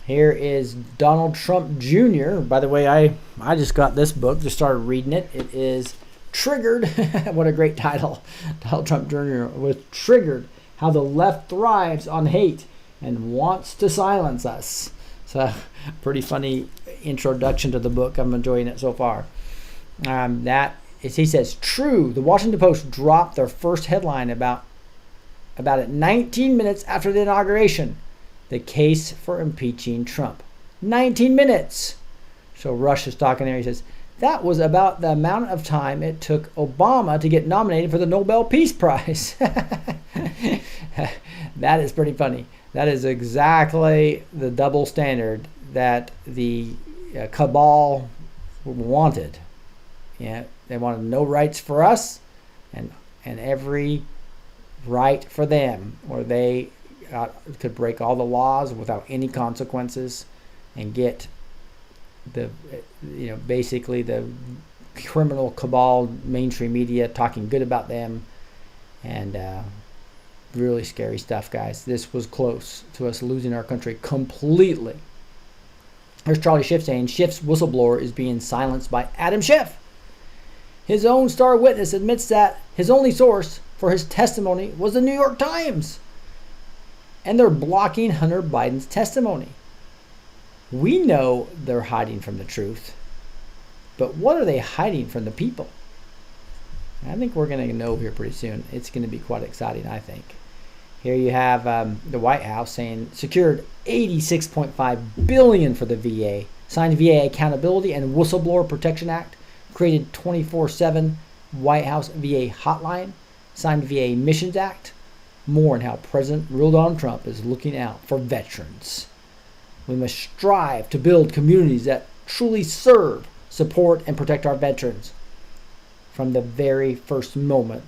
Here is Donald Trump Jr. By the way, I just got this book, just started reading it. It is Triggered. What a great title. Donald Trump Jr. was Triggered, How the Left Thrives on Hate and Wants to Silence Us. So, pretty funny introduction to the book. I'm enjoying it so far. He says, true, the Washington Post dropped their first headline about it 19 minutes after the inauguration. The case for impeaching Trump. 19 minutes. So Rush is talking there. He says, that was about the amount of time it took Obama to get nominated for the Nobel Peace Prize. That is pretty funny. That is exactly the double standard that the cabal wanted. Yeah, they wanted no rights for us, and every right for them, where they could break all the laws without any consequences and get the, basically the criminal cabal mainstream media talking good about them, and really scary stuff, guys. This was close to us losing our country completely. Here's Charlie Schiff saying Schiff's whistleblower is being silenced by Adam Schiff. His own star witness admits that his only source for his testimony was the New York Times, and they're blocking Hunter Biden's testimony. We know they're hiding from the truth, but what are they hiding from the people? I think we're going to know here pretty soon. It's going to be quite exciting, I think. Here you have the White House saying secured $86.5 billion for the VA, signed VA Accountability and Whistleblower Protection Act, created 24/7 White House VA hotline, signed VA Missions Act. More on how President Donald Trump is looking out for veterans. We must strive to build communities that truly serve, support, and protect our veterans from the very first moment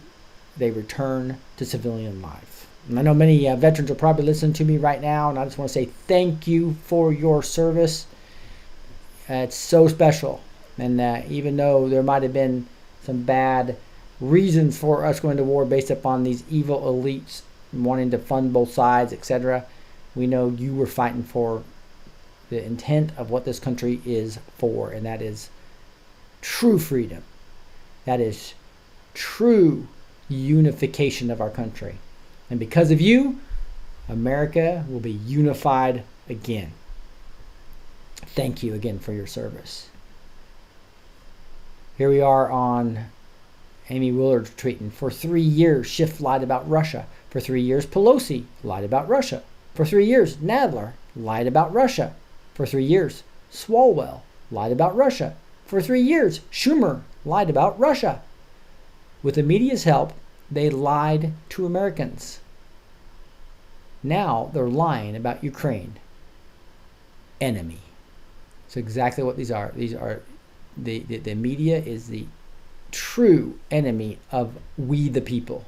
they return to civilian life. And I know many veterans are probably listening to me right now, and I just want to say thank you for your service. It's so special. And even though there might have been some bad reasons for us going to war based upon these evil elites wanting to fund both sides, etc., we know you were fighting for the intent of what this country is for, and that is true freedom. That is true unification of our country. And because of you, America will be unified again. Thank you again for your service. Here we are on Amy Willard's tweeting. For 3 years, Schiff lied about Russia. For 3 years, Pelosi lied about Russia. For 3 years, Nadler lied about Russia. For 3 years, Swalwell lied about Russia. For 3 years, Schumer lied about Russia. With the media's help, they lied to Americans. Now they're lying about Ukraine. Enemy. That's exactly what these are. These are the media is the true enemy of we the people.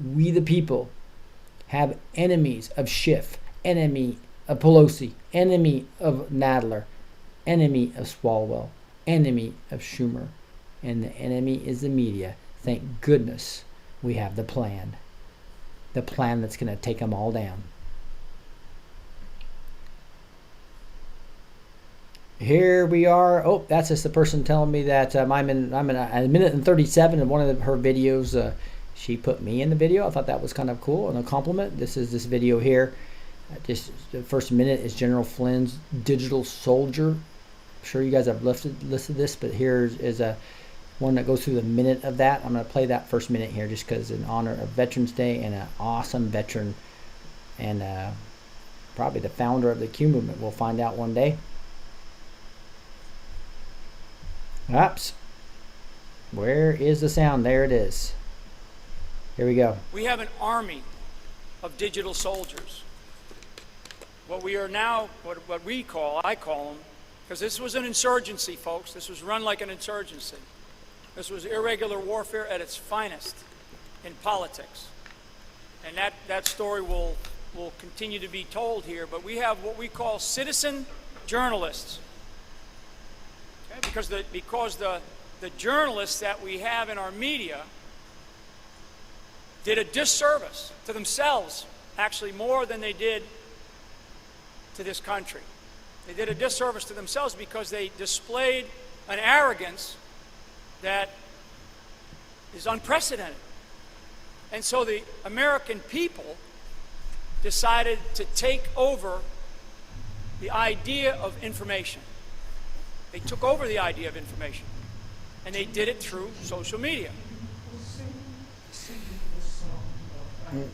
We the people have enemies of Schiff, enemy of Pelosi, enemy of Nadler, enemy of Swalwell, enemy of Schumer, and the enemy is the media. Thank goodness we have the plan that's going to take them all down. Here we are. Oh, that's just the person telling me that I'm in a minute and 37 of one of her videos. She put me in the video. I thought that was kind of cool and a compliment. This is this video here. Just the first minute is General Flynn's Digital Soldier. I'm sure you guys have listed this, but here is a one that goes through the minute of that. I'm going to play that first minute here just because in honor of Veterans Day and an awesome veteran and probably the founder of the Q movement. We'll find out one day. Oops. Where is the sound? There it is. Here we go. We have an army of digital soldiers. What we are now, what we call, I call them, because this was an insurgency, folks. This was run like an insurgency. This was irregular warfare at its finest in politics. And that story will continue to be told here. But we have what we call citizen journalists. Okay? Because the journalists that we have in our media did a disservice to themselves, actually more than they did to this country. They did a disservice to themselves because they displayed an arrogance that is unprecedented. And so the American people decided to take over the idea of information. They took over the idea of information, and they did it through social media.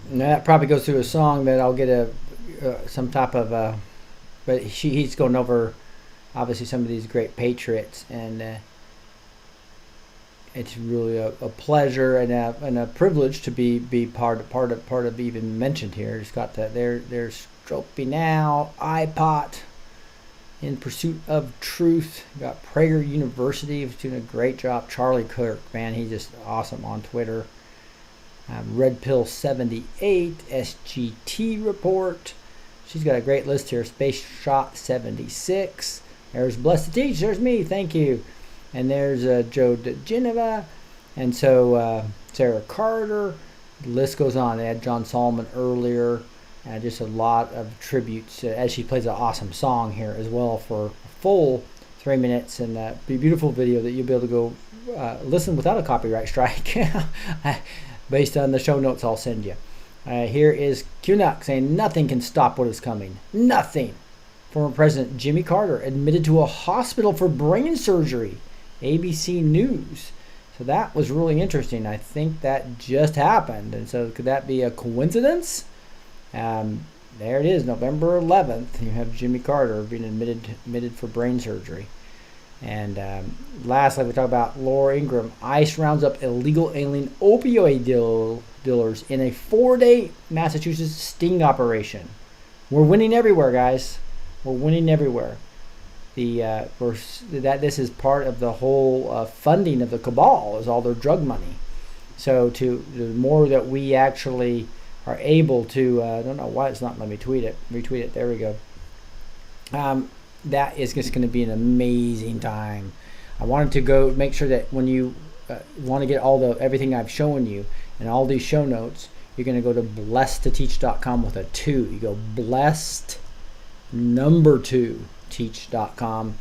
Now that probably goes through a song, but I'll get some type of but he's going over obviously some of these great patriots, and it's really a pleasure and a privilege to be part of even mentioned here. It's got that there's Stropey Now, iPot, In Pursuit of Truth. Got Prager University, who's doing a great job. Charlie Kirk, man, he's just awesome on Twitter. Red Pill 78, SGT report. She's got a great list here. Space Shot 76. There's Blessed to Teach. There's me. Thank you. And there's Joe DeGeneva. And so Sarah Carter. The list goes on. They had John Solomon earlier. Just a lot of tributes as she plays an awesome song here as well for a full 3 minutes. And a beautiful video that you'll be able to go listen without a copyright strike based on the show notes I'll send you. Here is QNUC saying nothing can stop what is coming. Nothing. Former President Jimmy Carter admitted to a hospital for brain surgery. ABC News. So that was really interesting. I think that just happened. And so could that be a coincidence? There it is, November 11th. You have Jimmy Carter being admitted for brain surgery. And lastly, we talk about Laura Ingraham. ICE rounds up illegal alien opioid dealers in a 4-day Massachusetts sting operation. We're winning everywhere, guys. We're winning everywhere. This is part of the whole funding of the cabal, is all their drug money. So the more that we actually are able to, I don't know why it's not letting me retweet it. There we go. That is just going to be an amazing time. I wanted to go make sure that when you want to get everything I've shown you and all these show notes, you're going to go to blessedtoteach.com with a 2. You go blessed number 2 teach.com.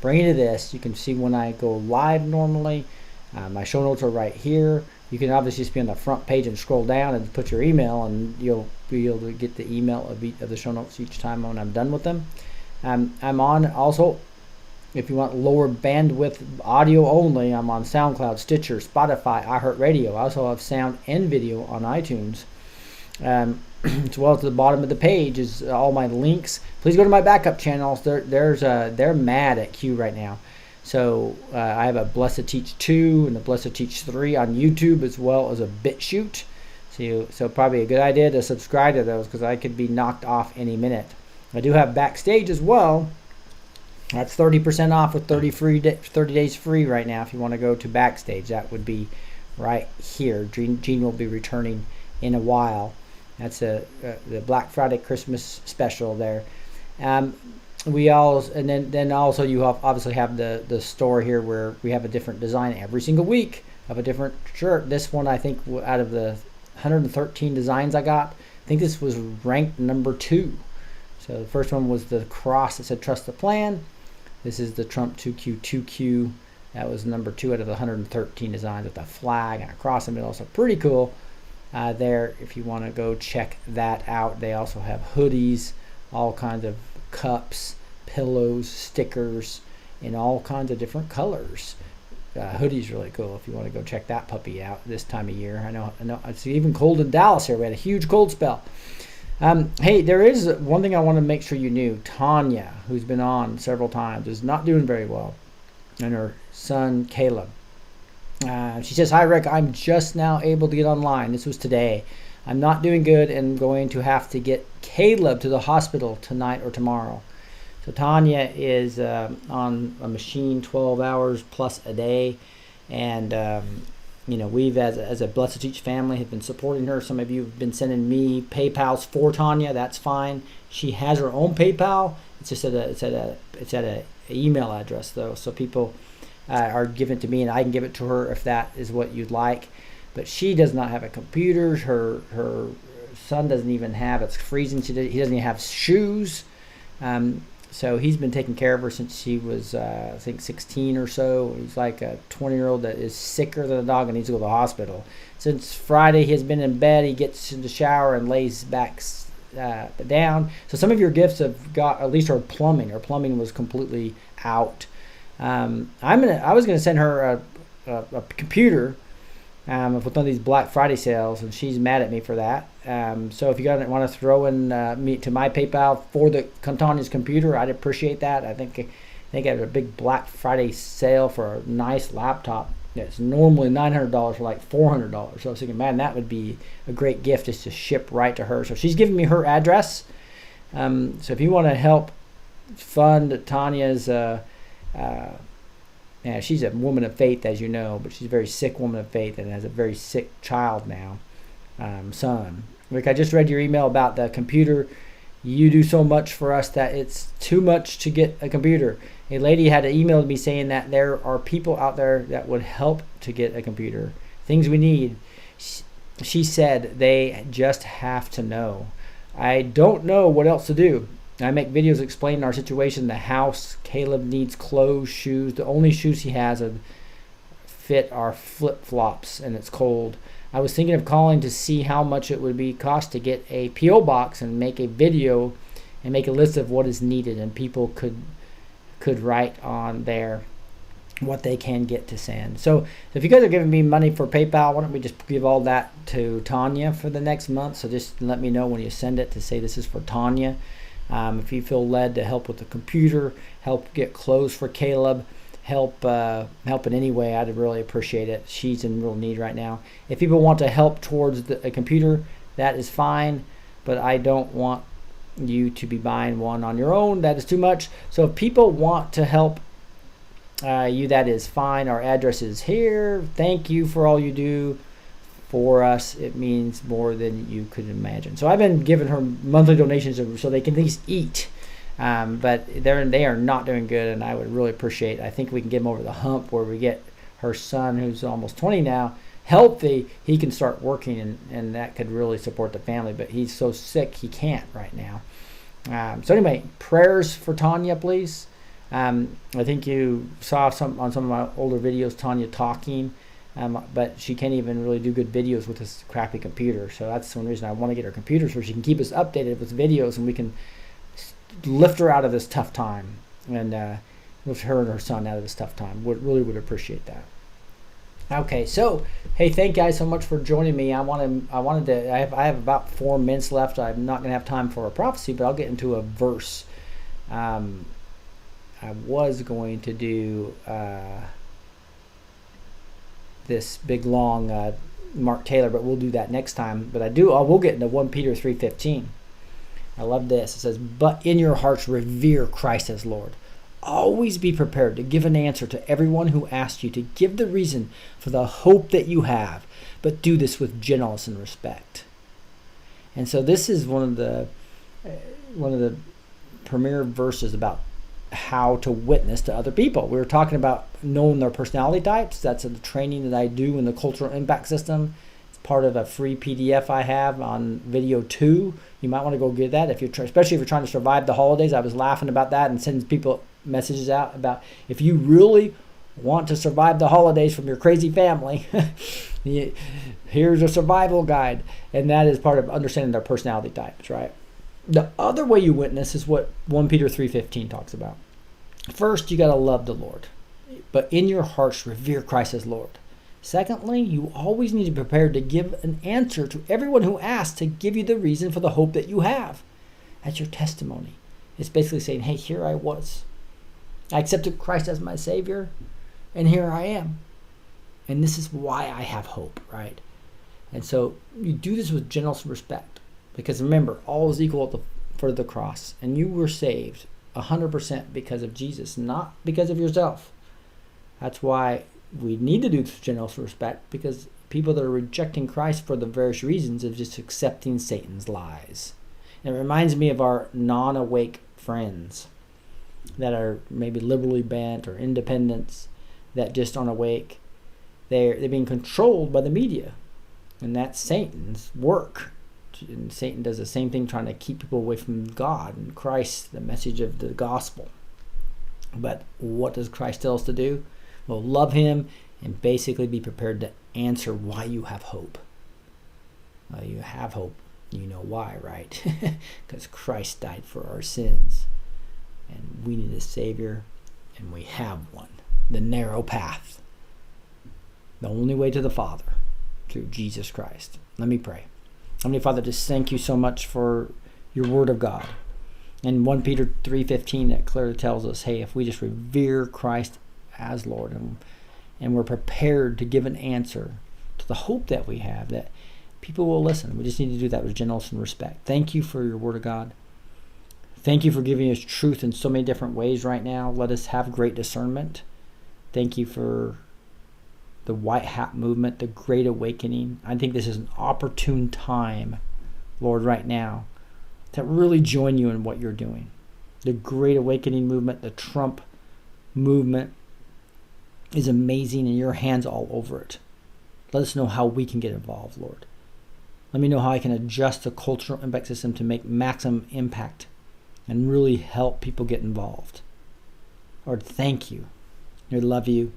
Bring you to this. You can see when I go live normally. My show notes are right here. You can obviously just be on the front page and scroll down and put your email, and you'll be able to get the email of the show notes each time when I'm done with them. I'm on also, if you want lower bandwidth audio only, I'm on SoundCloud, Stitcher, Spotify, iHeartRadio. I also have sound and video on iTunes. As well, at the bottom of the page is all my links. Please go to my backup channels. They're mad at Q right now. So I have a Blessed Teach 2 and a Blessed Teach 3 on YouTube, as well as a BitChute. So probably a good idea to subscribe to those, because I could be knocked off any minute. I do have Backstage as well. That's 30% off with 30 days free right now. If you want to go to Backstage, that would be right here. Gene will be returning in a while. That's the Black Friday Christmas special there. We also, and then also you obviously have the store here where we have a different design every single week of a different shirt. This one, I think, out of the 113 designs I got, I think this was ranked number 2. So the first one was the cross that said "Trust the Plan." This is the Trump 2Q. That was number 2 out of the 113 designs with a flag and a cross in the middle. So pretty cool. There, if you want to go check that out. They also have hoodies, all kinds of cups, pillows, stickers in all kinds of different colors. Hoodie's really cool if you want to go check that puppy out this time of year. I know it's even cold in Dallas here. We had a huge cold spell. Hey, there is one thing I want to make sure you knew. Tanya, who's been on several times, is not doing very well, and her son Caleb. She says, "Hi Rick, I'm just now able to get online." This was today. "I'm not doing good and going to have to get Caleb to the hospital tonight or tomorrow." So Tanya is on a machine 12 hours plus a day. And, we've, as a Blessed Teach family, have been supporting her. Some of you have been sending me PayPals for Tanya. That's fine. She has her own PayPal. It's just it's at a email address, though. So people are giving it to me, and I can give it to her if that is what you'd like. But she does not have a computer. Her son doesn't even have. It's freezing. He doesn't even have shoes. So he's been taking care of her since she was, I think, 16 or so. He's like a 20-year-old that is sicker than a dog and needs to go to the hospital. Since Friday, he has been in bed. He gets in the shower and lays back down. So some of your gifts have got, at least her plumbing. Her plumbing was completely out. I was gonna send her a computer with one of these Black Friday sales, and she's mad at me for that. So if you guys want to throw in me to my PayPal for the Tanya's computer, I'd appreciate that. I think I had a big Black Friday sale for a nice laptop. It's normally $900 for like $400. So I was thinking, man, that would be a great gift just to ship right to her. So she's giving me her address. So if you want to help fund Tanya's she's a woman of faith, as you know, but she's a very sick woman of faith and has a very sick child now. son. Rick, I just read your email about the computer. You do so much for us that it's too much to get a computer. A lady had emailed me saying that there are people out there that would help to get a computer. Things we need. She said they just have to know. I don't know what else to do. I make videos explaining our situation, the house. Caleb needs clothes, shoes. The only shoes he has fit are flip-flops, and it's cold. I was thinking of calling to see how much it would cost to get a P.O. box and make a video and make a list of what is needed, and people could write on there what they can get to send. So if you guys are giving me money for PayPal, why don't we just give all that to Tanya for the next month? So just let me know when you send it to say this is for Tanya. If you feel led to help with the computer, help get clothes for Caleb, help in any way, I'd really appreciate it. She's in real need right now. If people want to help towards a computer, that is fine, but I don't want you to be buying one on your own. That is too much. So if people want to help you, that is fine. Our address is here. Thank you for all you do for us. It means more than you could imagine. So I've been giving her monthly donations so they can at least eat. But they are not doing good, and I would really appreciate. I think we can get them over the hump where we get her son, who's almost 20 now, healthy. He can start working, and that could really support the family. But he's so sick he can't right now. So anyway, prayers for Tanya, please. I think you saw on some of my older videos Tanya talking, but she can't even really do good videos with this crappy computer. So that's one reason I want to get her computer, so she can keep us updated with videos, and we can lift her out of this tough time, and lift her and her son out of this tough time. Would appreciate that. Okay, so hey, thank you guys so much for joining me. I have about 4 minutes left. I'm not going to have time for a prophecy, but I'll get into a verse. I was going to do this big long Mark Taylor, but we'll do that next time. But I will get into 1 Peter 3:15. I love this. It says, "But in your hearts revere Christ as Lord. Always be prepared to give an answer to everyone who asks you to give the reason for the hope that you have, but do this with gentleness and respect." And so this is one of the premier verses about how to witness to other people. We were talking about knowing their personality types. That's the training that I do in the Cultural Impact System. It's part of a free PDF I have on video 2. You might want to go get that especially if you're trying to survive the holidays. I was laughing about that and sending people messages out about if you really want to survive the holidays from your crazy family, here's a survival guide. And that is part of understanding their personality types, right? The other way you witness is what 1 Peter 3:15 talks about. First, you got to love the Lord, but in your hearts revere Christ as Lord. Secondly, you always need to be prepared to give an answer to everyone who asks to give you the reason for the hope that you have. That's your testimony. It's basically saying, hey, here I was. I accepted Christ as my Savior, and here I am. And this is why I have hope, right? And so you do this with gentleness and respect. Because remember, all is equal at the foot of the cross. And you were saved 100% because of Jesus, not because of yourself. That's why we need to do gentleness and respect, because people that are rejecting Christ for the various reasons of just accepting Satan's lies. And it reminds me of our non-awake friends that are maybe liberally bent or independents that just aren't awake. They're being controlled by the media. And that's Satan's work. And Satan does the same thing, trying to keep people away from God and Christ, the message of the gospel. But what does Christ tell us to do? Well, love him and basically be prepared to answer why you have hope. Well, you have hope. You know why, right? Because Christ died for our sins. And we need a Savior, and we have one. The narrow path. The only way to the Father, through Jesus Christ. Let me pray. Heavenly Father, just thank you so much for your word of God. And 1 Peter 3:15 that clearly tells us, hey, if we just revere Christ as Lord and we're prepared to give an answer to the hope that we have, that people will listen. We just need to do that with gentleness and respect. Thank you for your word of God. Thank you for giving us truth in so many different ways right now. Let us have great discernment. Thank you for the white hat movement, the great awakening. I think this is an opportune time, Lord, right now, to really join you in what you're doing. The great awakening movement, the Trump movement is amazing, and your hand's all over it. Let us know how we can get involved, Lord. Let me know how I can adjust the cultural impact system to make maximum impact and really help people get involved. Lord, thank you. We love you.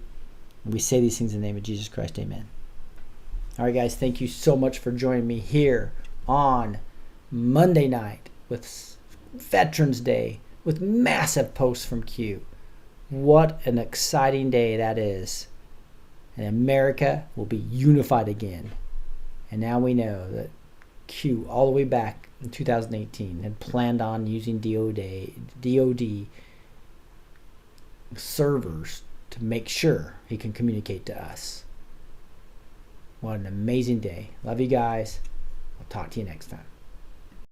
And we say these things in the name of Jesus Christ. Amen. All right, guys, thank you so much for joining me here on Monday night with Veterans Day, with massive posts from Q. What an exciting day that is. And America will be unified again. And now we know that Q, all the way back in 2018, had planned on using DOD servers to make sure he can communicate to us. What an amazing day. Love you guys. I'll talk to you next time.